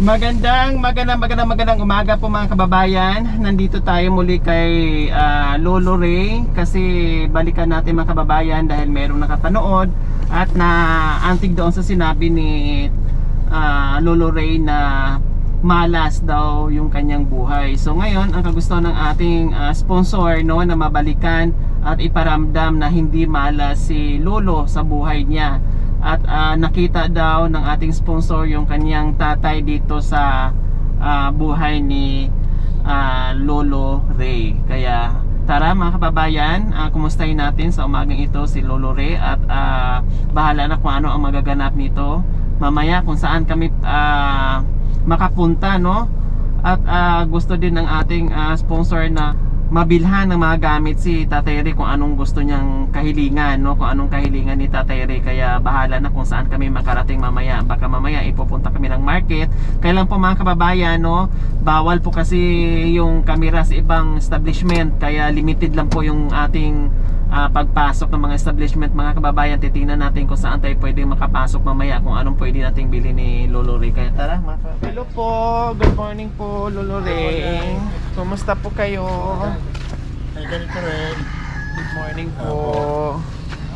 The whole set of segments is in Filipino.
Magandang umaga po mga kababayan. Nandito tayo muli kay Lolo Ray kasi balikan natin mga kababayan dahil mayroong nakapanood at naantig doon sa sinabi ni Lolo Ray na malas daw yung kanyang buhay. So ngayon ang kagustuhan ng ating sponsor no, na mabalikan at iparamdam na hindi malas si Lolo sa buhay niya. At nakita daw ng ating sponsor yung kanyang tatay dito sa buhay ni Lolo Ray. Kaya tara mga kababayan, kumustahin natin sa umagang ito si Lolo Ray. At bahala na kung ano ang magaganap nito mamaya, kung saan kami makapunta no. At gusto din ng ating sponsor na mabilhan ng mga gamit si Tatay Ray kung anong gusto niyang kahilingan no, kung anong kahilingan ni Tatay Ray. Kaya bahala na kung saan kami makarating mamaya. Baka mamaya ipupunta kami ng market. Kailan po mga kababayan no, bawal po kasi yung camera sa ibang establishment, kaya limited lang po yung ating pagpasok ng mga establishment mga kababayan. Titingnan natin kung saan tayo pwede makapasok mamaya, kung anong pwede nating bili ni Lolo Ray. Kaya tara mga kababayan. Hello po, good morning po Lolo Ray. Kumusta po kayo? Ay, ganito rin. Good morning po.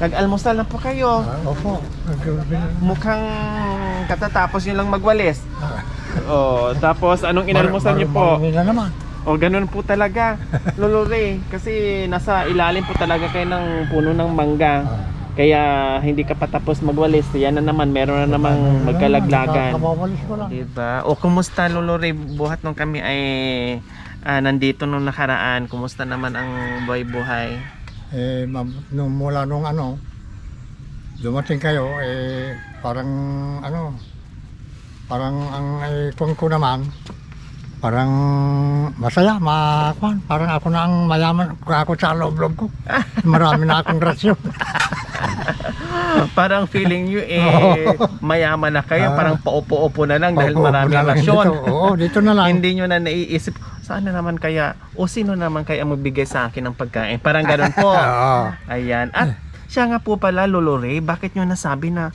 Nag-almusal na po kayo. Opo. Mukhang katatapos nyo lang magwalis. Tapos anong inalmusal nyo po? Marami na naman. O ganun po talaga Lolo Ray, kasi nasa ilalim po talaga kayo ng puno ng mangga. Kaya hindi ka patapos magwalis. Yan na naman, meron na namang magkalaglagan. Kamawalis ko lang. Diba? O kumusta Lolo Ray? Buhat nung kami ay nandito nung nakaraan. Kumusta naman ang buhay-buhay? Mula nung dumating kayo, parang parang ang ikon ko naman, parang masaya, parang ako na ang mayaman, ako sa loob-loob ko. Marami na akong rasyon. Parang feeling nyo mayaman na kayo, parang paupo-upo na lang dahil marami na rasyon. Oo, dito na lang. Hindi nyo na naiisip, saan na naman kaya, o sino naman kaya magbigay sa akin ng pagkain? Parang ganun po. Ayan. At siya nga po pala Lolo Ray, bakit nyo nasabi na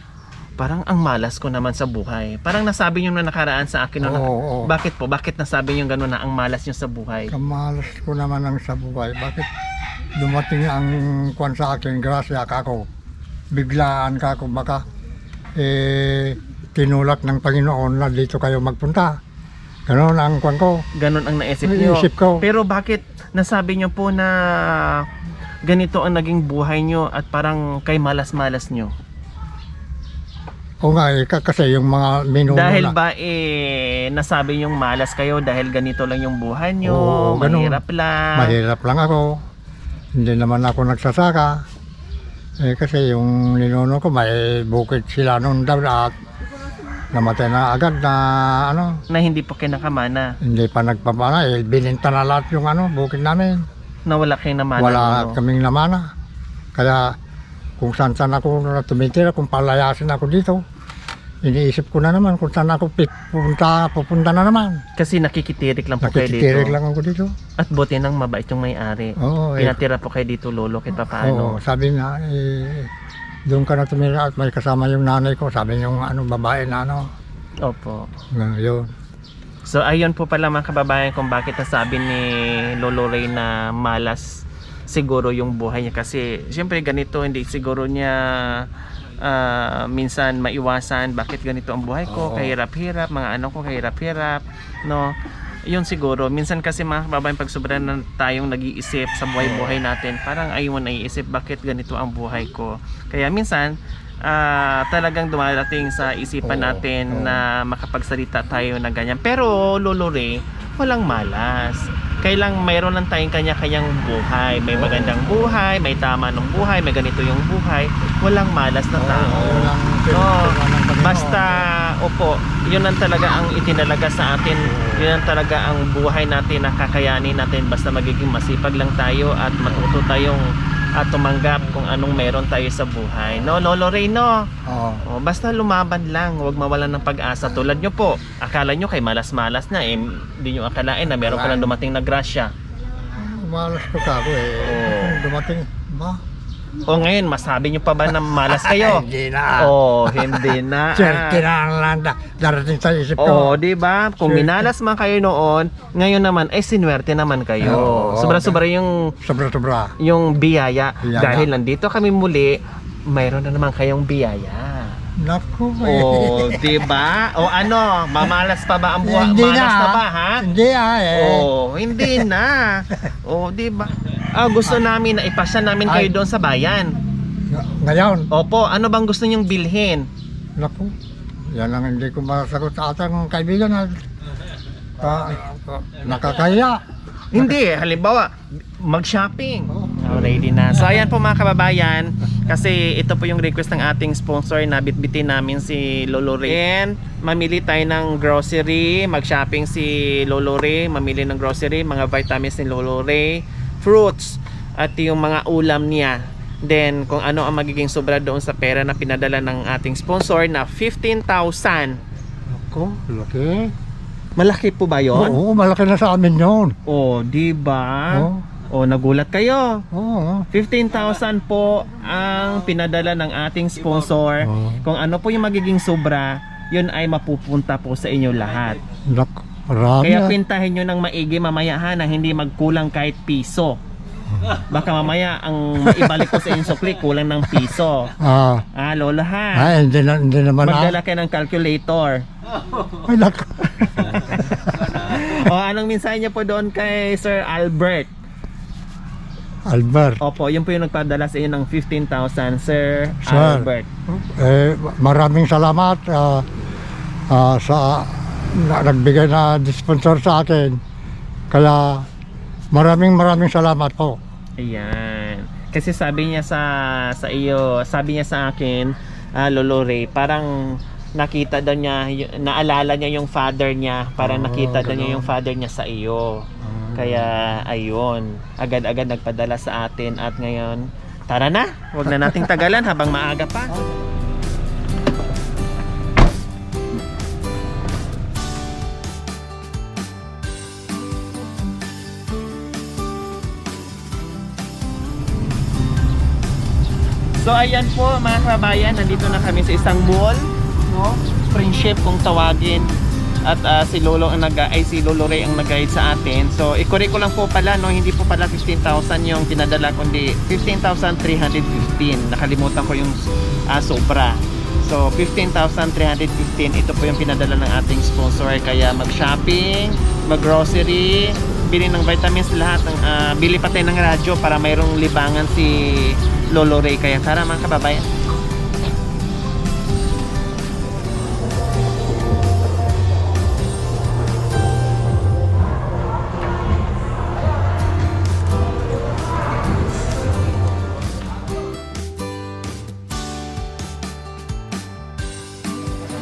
parang ang malas ko naman sa buhay? Parang nasabi nyo na nakaraan sa akin. Bakit po? Bakit nasabi nyo gano'n na ang malas nyo sa buhay? Kamalas ko naman ang sa buhay. Bakit dumating ang kwan sa akin, grasya ka ako. Biglaan ka ako, baka tinulak ng Panginoon na dito kayo magpunta. Ganon ang kwan ko. Ganon ang naisip nyo. Ko. Pero bakit nasabi nyo po na ganito ang naging buhay nyo at parang kay malas-malas nyo? O nga kasi yung mga minuno dahil na. Ba nasabi nyong malas kayo dahil ganito lang yung buhay nyo, mahirap lang? Mahirap lang ako. Hindi naman ako nagsasaka. Kasi yung ninuno ko may bukid sila nung daw at namatay na agad na na hindi po kinakamana. Hindi pa nagpamana, bininta na lahat yung bukid namin. Nawala kayong namana? Wala kaming namana. Kaya kung saan ako tumitira, kung palayasin ako dito, iniisip ko na naman kung saan ako pupunta na naman. Kasi nakikitirik lang po kayo dito? Nakikitirik lang ako dito. At buti nang mabait yung may-ari. Pinatira po kayo dito Lolo, kahit paano? Sabi na, doon ka na tumira at may kasama yung nanay ko. Sabi yung babae na Opo. Yun. So ayun po pala mga kababayan kung bakit nasabi ni Lolo Ray na malas siguro yung buhay niya. Kasi siyempre ganito, hindi siguro niya minsan maiwasan, bakit ganito ang buhay ko, kahirap-hirap, mga ko kahirap-hirap no. Yun siguro, minsan kasi mga kababayan pag sobra na tayong nag-iisip sa buhay-buhay natin, parang ayaw mo naiisip bakit ganito ang buhay ko. Kaya minsan talagang dumarating sa isipan natin na makapagsalita tayo na ganyan. Pero Lolo Ray, walang malas. Kailang mayroon lang tayong kanya-kanyang buhay. May magandang buhay, may tama ng buhay, may ganito yung buhay. Walang malas na tao. Basta, yun lang talaga ang itinalaga sa atin. Yun lang talaga ang buhay natin na kakayanin natin. Basta magiging masipag lang tayo at matuto tayong tumanggap kung anong meron tayo sa buhay. No, Lolo Ray, no? Basta lumaban lang, huwag mawalan ng pag-asa. Tulad nyo po, akala nyo kay malas-malas na, hindi nyo akalain na meron palang dumating na grasya. Malas ko ako dumating ba? O ngayon, masabi nyo pa ba na malas kayo? Hindi na. Oh, hindi na. Swerte na lang darating sa isip Oh, ko. di ba? Kung Swerte. minalas man kayo noon, ngayon naman ay sinuwerte naman kayo. Oo, Sobra-sobra yung Sobra-sobra. biyaya. Biyaya. Dahil nandito kami muli, mayroon na naman kayong biyaya. Naku, Oh, di ba? O ano, mamalas pa ba ang buhay? Hindi Malas na. na ba, ha? Hindi Oh, hindi na. Oh, di ba? Gusto namin na ipasya namin kayo Ay. doon sa bayan. Ngayon, Opo, ano bang gusto nyong bilhin? naku, yan ang hindi ko masagot sa ating kaibigan na nakakaya. Hindi, halimbawa, mag-shopping. Oh. Ready na. So ayan po mga kababayan, kasi ito po yung request ng ating sponsor na bitbitin namin si Lolo Ray. And mamili tayo ng grocery, mag-shopping si Lolo Ray, mamili ng grocery, mga vitamins ni Lolo Ray, fruits, at yung mga ulam niya. Then kung ano ang magiging sobra doon sa pera na pinadala ng ating sponsor na 15,000. Naku, laki. Malaki po ba yon? Oo, malaki na sa amin yun. Oh, di ba? Oo. Oh, nagulat kayo. Oo. 15,000 po ang pinadala ng ating sponsor. Oh. Kung ano po yung magiging sobra, yun ay mapupunta po sa inyo lahat. Naku, marami. Kaya pintahin nyo ng maigi mamaya ha, na hindi magkulang kahit piso. Baka mamaya ang maibalik ko sa inyong sukli kulang ng piso. Lola ha. Ay, hindi naman Magdala kayo ng calculator. Ay, naku. O anong mensahe niyo po doon kay Sir Albert? Albert, Opo, yun po yung nagpadala sa inyo ng 15,000, Sir Sir. Albert. maraming salamat sa nagbigay na sponsor sa akin. Kaya maraming salamat po. Ayan. Kasi sabi niya sa iyo, sabi niya sa akin, Lolo Ray, parang nakita daw niya, naalala niya yung father niya, parang nakita daw niya yung father niya sa iyo. Kaya ayun, agad-agad nagpadala sa atin at ngayon, tara na, huwag na nating tagalan habang maaga pa. So ayan po mga kababayan, nandito na kami sa isang mall, no? Friendship kung tawagin. At si Lolo ang si Lolo Ray ang nag-guide sa atin. So i-correct ko lang po pala, no, hindi po pala 15,000 yung pinadala kundi 15,315. Nakalimutan ko yung sobra. So 15,315 ito po yung pinadala ng ating sponsor. Kaya mag-shopping, mag-grocery, bili ng vitamins, lahat ng bili pa tayo ng radyo para mayroong libangan si Lolo Ray. Kaya tara mga kababayan.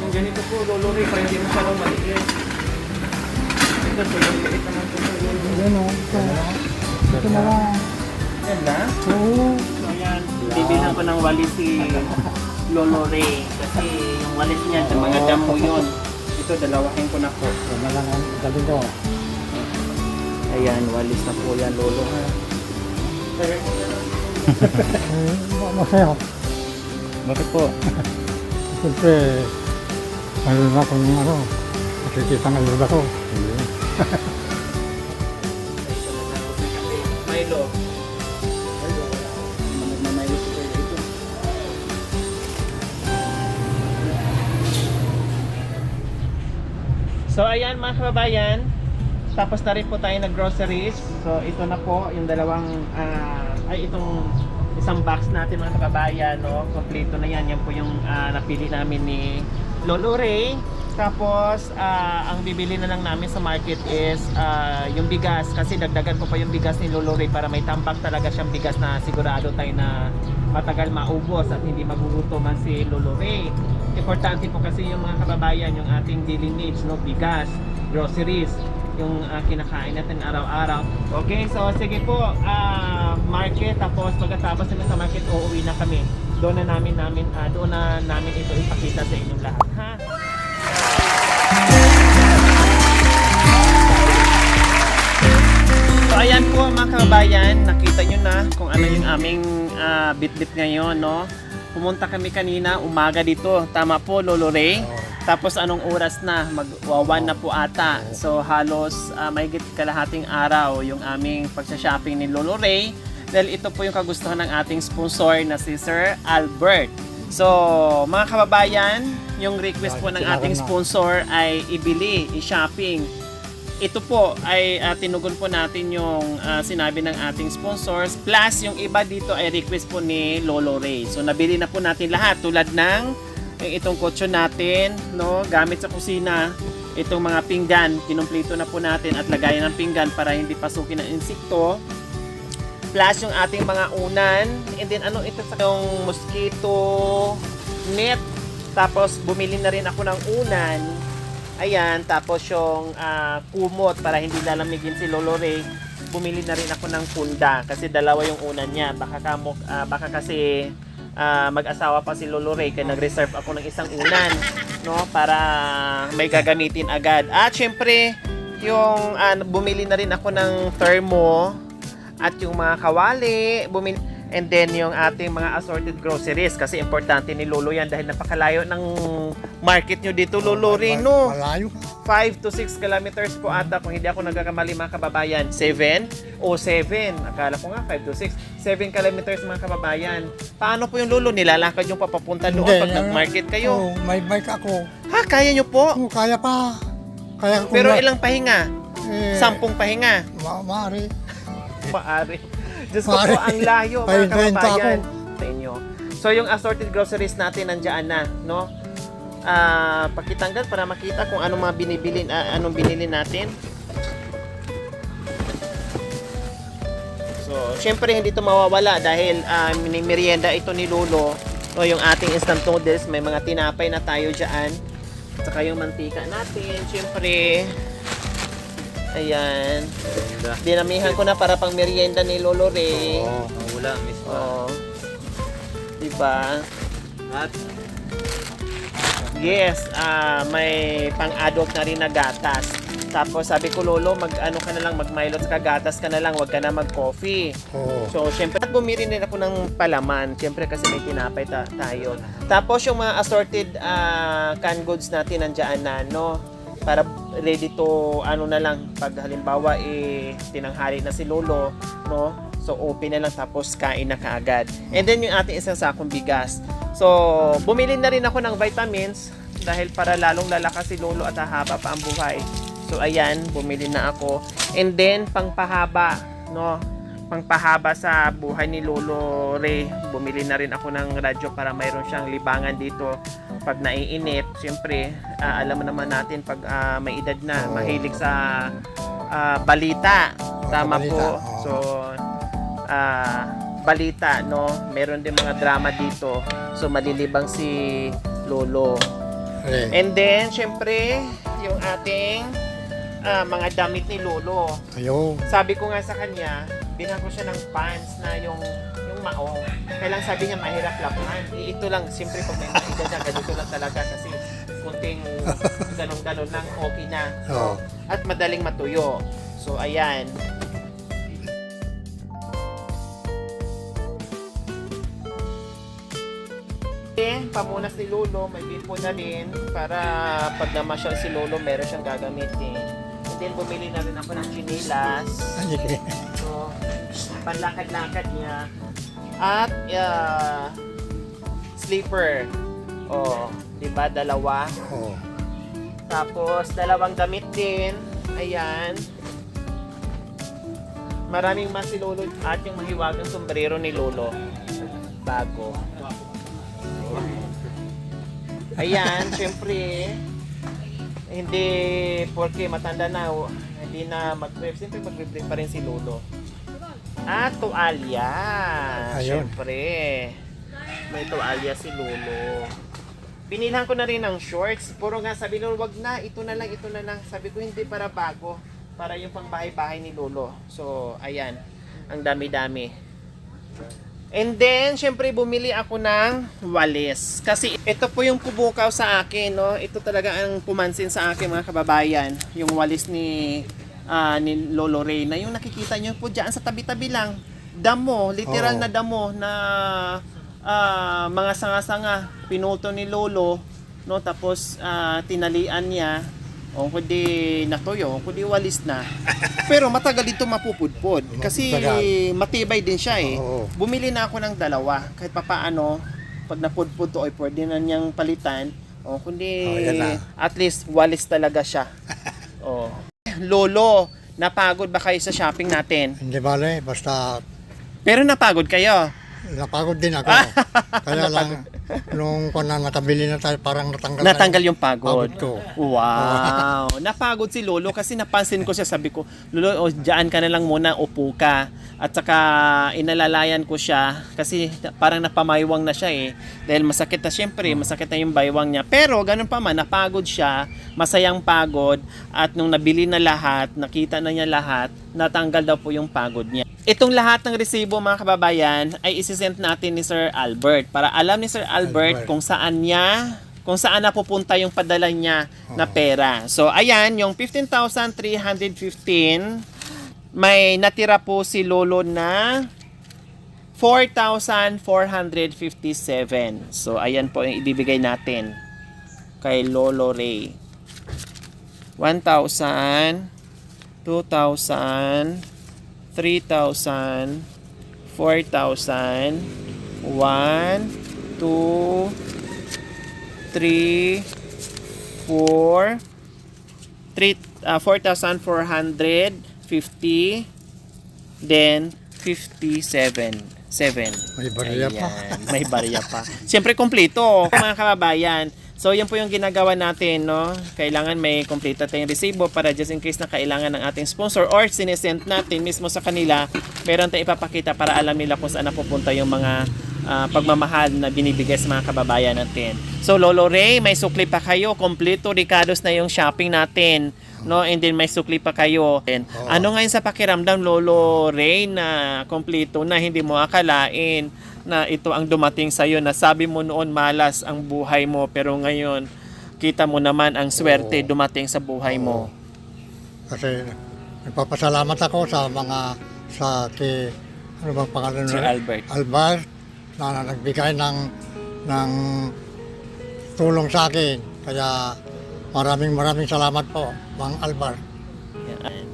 Yung ganito po, Lolo Ray, para hindi masyadong maliit. Ito po, yung liit naman po sa Lolo Ray. Yan o, ito na lang. Yan lang? Oo. So yan, bibilang ko ng walis si Lolo Ray. Kasi yung walis niya, sa mga damo yun. Ito, dalawahin ko na po. Ito na lang ang galing ko. Ayan, walis na po yan, Lolo ha. Masaya. Bakit po? Siyempre, mayroon na kung makikita ng ayuda ko. Milo. Milo po kayo ito. So ayan mga kababayan, tapos na rin po tayo nag-groceries. So ito na po yung dalawang itong isang box natin mga kababayan, no? Kompleto na yan. Yan po yung napili namin ni Lolo Ray. Tapos ang bibili na lang namin sa market is yung bigas, kasi dagdagan ko pa yung bigas ni Lolo Ray para may tambak talaga siyang bigas na sigurado tayo na matagal maubos at hindi magugutoman si Lolo Ray. Importante po kasi yung mga kababayan, yung ating daily needs, no? Bigas, groceries, yung kinakain natin araw-araw. Okay, so sige po, market, tapos pagkatapos naman sa market, uuwi na kami. Doon na namin ito ipakita sa inyong lahat, ha? So ayan po mga kababayan, nakita nyo na kung ano yung aming bit-bit ngayon, no? Pumunta kami kanina, umaga dito. Tama po, Lolo Ray? Tapos anong oras na? Mag-1 na po ata. So halos mahigit kalahating araw yung aming pagsha-shopping ni Lolo Ray. Dahil ito po yung kagustuhan ng ating sponsor na si Sir Albert. So mga kababayan, yung request po ng ating sponsor ay ibili, i-shopping. Ito po ay tinugon po natin yung sinabi ng ating sponsors. Plus yung iba dito ay request po ni Lolo Ray. So nabili na po natin lahat tulad ng itong kotse natin, no, gamit sa kusina. Itong mga pinggan, kinumpleto na po natin at lagayan ng pinggan para hindi pasukin ng insekto. Plus yung ating mga unan. And then ano ito sa yung mosquito net. Tapos bumili na rin ako ng unan. Ayan, tapos yung kumot para hindi lalamigin si Lolo Ray. Bumili na rin ako ng punda kasi dalawa yung unan niya. Baka kasi mag-asawa pa si Lolo Ray kaya nag-reserve ako ng isang unan, no, para may gagamitin agad. At syempre, yung bumili na rin ako ng thermo at yung mga kawali, and then yung ating mga assorted groceries kasi importante ni Lolo yan dahil napakalayo ng market nyo dito, Lolo Ray, no? Malayo. 5 to 6 kilometers po ata kung hindi ako nagkakamali mga kababayan. 7 o 7. Akala ko nga 5 to 6. 7 kilometers mga kababayan. Paano po yung Lolo? Nilalakad yung papapunta doon pag nag-market kayo? Oh, may bike ako. Ha? Kaya nyo po? Oh, kaya pa. Kaya ko Pero ilang pahinga? 10 pahinga? Maaari. Maari. Diyos ko po, ang layo mga kababayan sa inyo. So yung assorted groceries natin nandiyan na, no? Pakitanggal para makita kung anong mga anong binili natin. So, syempre hindi ito mawawala dahil merienda ito ni Lolo. O yung ating instant noodles, may mga tinapay na tayo diyan. Saka yung mantika natin, syempre. Ayan. Dinamihan ko na para pang merienda ni Lolo Ray. Wala, miss pa. Oh. Diba? At Yes, may pang-adult na rin na gatas. Tapos sabi ko, Lolo, mag-ano ka na lang, mag-Milo at gatas ka na lang, wag ka na mag-coffee. Oh. So, syempre, at bumili din ako ng palaman. Syempre, kasi may tinapay tayo. Tapos, yung mga assorted canned goods natin nandiyan na, no? Para ready to, ano na lang, pag halimbawa, tinanghali na si Lolo, no? So, open na lang, tapos kain na kaagad. And then, yung ating isang sakong bigas. So, bumili na rin ako ng vitamins dahil para lalong lalakas si Lolo at hahaba pa ang buhay. So, ayan, bumili na ako. And then, pangpahaba, no? Pangpahaba sa buhay ni Lolo Ray. Bumili na rin ako ng radyo para mayroon siyang libangan dito pag naiinip. Siyempre, alam mo naman natin pag may edad na, mahilig sa balita. Tama balita. po. So, balita, no? Meron din mga drama dito. So, malilibang si Lolo. And then, syempre, yung ating mga damit ni Lolo. Ayun. Sabi ko nga sa kanya, binhan ko siya ng pants na yung maong. Kailang sabi niya, mahirap lapuhan. Ito lang, siyempre, pag may maida niya, ganito lang talaga kasi kunting ganun-ganun lang, okay na. Oh. At madaling matuyo. So, ayan. Pamunas ni Lolo, may bipo na rin para pag namasyal si Lolo, meron siyang gagamitin. And then bumili na rin ako ng chinilas. So, panlakad-lakad niya. At sleeper. Oh, 'di ba? Dalawa. Oh. Tapos dalawang damit din. Ayan. Maraming mas si Lolo at yung mahiwagang sombrero ni Lolo. Bago. Ayan, syempre, hindi porke matanda na, hindi na mag-brief. Siyempre mag-brief pa rin si Lolo. At tuwalya. Ayun. Syempre, may tuwalya si Lolo. Binilhan ko na rin ng shorts. Puro nga sabi Lolo, wag na, ito na lang, ito na lang. Sabi ko, hindi, para bago. Para yung pang bahay-bahay ni Lolo. So, ayan, ang dami-dami. And then, syempre, bumili ako ng walis. Kasi ito po yung pubukaw sa akin, no? Ito talaga ang pumansin sa akin, mga kababayan. Yung walis ni Lolo Ray na yung nakikita nyo po dyan sa tabi-tabi lang. damo, literal Oo. na damo na mga sanga-sanga pinuto ni lolo, no, tapos tinalian niya, o kundi natuyo, o kundi walis na. Pero matagal ito mapupudpod kasi Matagal. matibay din siya eh. Oo. Bumili na ako ng dalawa kahit papaano pag napudpod to ay pwede na niyang palitan, o kundi yan na. at least walis talaga siya. Oh. Lolo, napagod ba kayo sa shopping natin? Hindi bale, basta Pero napagod kayo. napagod din ako. Kaya lang, nung nakabili na tayo, parang natanggal Natanggal yung pagod. pagod ko. Wow. Napagod si Lolo kasi napansin ko siya, sabi ko, Lolo, diyan ka na lang muna, upo ka. At saka inalalayan ko siya kasi parang napamaywang na siya eh. Dahil masakit na, syempre, masakit na yung baywang niya. Pero ganun pa man, napagod siya, masayang pagod. At nung nabili na lahat, nakita na niya lahat, natanggal daw po yung pagod niya. Itong lahat ng resibo mga kababayan ay isisend natin ni Sir Albert para alam ni Sir Albert kung saan napupunta yung padala niya na pera. So ayan, yung 15,315, may natira po si Lolo na 4,457. So ayan po yung ibibigay natin kay Lolo Ray. 1,000, 2,000, 3,000, 4,000, 1, 2, 3, 4, 4,450, then 57. May bariya pa. Ayan, may barya pa. Siyempre, kompleto, mga kababayan. So, yan po yung ginagawa natin, no? Kailangan may kompleto tayong resibo para just in case na kailangan ng ating sponsor or sinesend natin mismo sa kanila, meron tayong ipapakita para alam nila kung saan napupunta yung mga pagmamahal na binibigay sa mga kababayan natin. So, Lolo Ray, may sukli pa kayo. Kompleto, Ricardos na yung shopping natin. No, and then may sukli pa kayo. And ano ngayon sa pakiramdam, Lolo Ray, na kompleto na hindi mo akalain na ito ang dumating sa iyo, na sabi mo noon malas ang buhay mo, pero ngayon kita mo naman ang swerte dumating sa buhay mo. Kasi nagpapasalamat ako sa ano bang pangalan Sir nila? Albert. Albert, na nagbigay ng tulong sa akin. Kaya maraming salamat po, Mang Albert. Yan.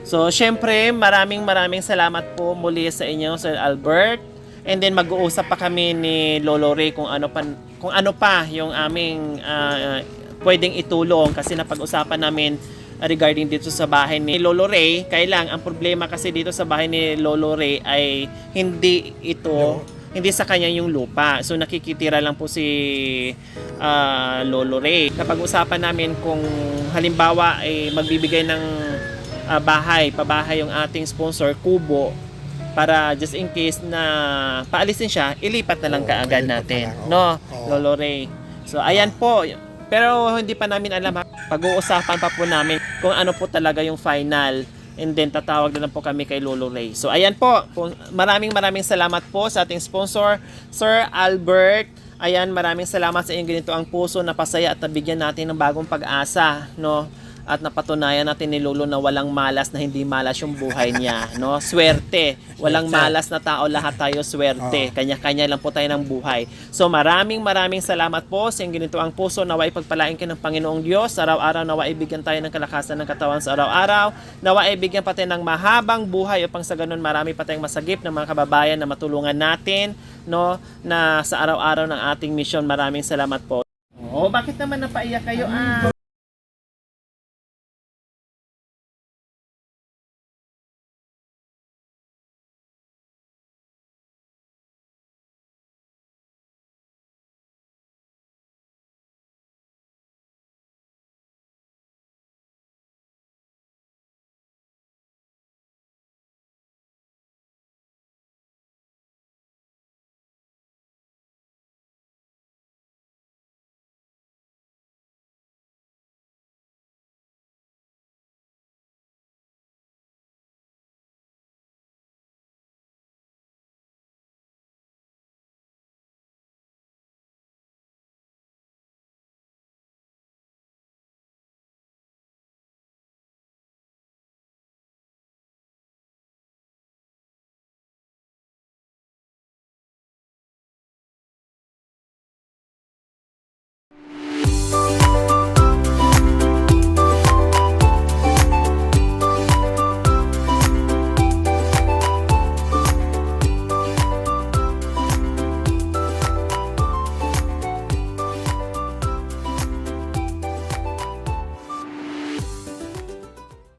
So, syempre, maraming salamat po muli sa inyo, Sir Albert. And then mag-uusap pa kami ni Lolo Ray kung ano pa yung aming pwedeng itulong, kasi napag-usapan namin regarding dito sa bahay ni Lolo Ray. Kailang ang problema kasi dito sa bahay ni Lolo Ray ay hindi sa kanya yung lupa. So nakikitira lang po si Lolo Ray. Kapag usapan namin kung halimbawa ay magbibigay ng pabahay yung ating sponsor, Kubo, para just in case na paalisin siya, ilipat na lang kaagad natin. No, Lolo Ray. So ayan po. Pero hindi pa namin alam, pag-uusapan pa po namin kung ano po talaga yung final. And then tatawag na lang po kami kay Lolo Ray. So ayan po, maraming salamat po sa ating sponsor, Sir Albert. Ayan, maraming salamat sa inyong ganito ang puso na pasaya at nabigyan natin ng bagong pag-asa, no? At napatunayan natin ni Lolo na walang malas, na hindi malas yung buhay niya, no? Swerte. Walang malas na tao, lahat tayo swerte. Kanya-kanya lang po tayo ng buhay. So maraming salamat po sa inyong ganito ang puso. Naway pagpalain kayo ng Panginoong Diyos. Araw-araw naway ibigyan tayo ng kalakasan ng katawan sa araw-araw. Naway ibigyan pa tayo ng mahabang buhay upang sa ganun marami pa tayong masagip ng mga kababayan na matulungan natin, no? Na sa araw-araw ng ating mission. Maraming salamat po. Oh, bakit naman napaiyak kayo?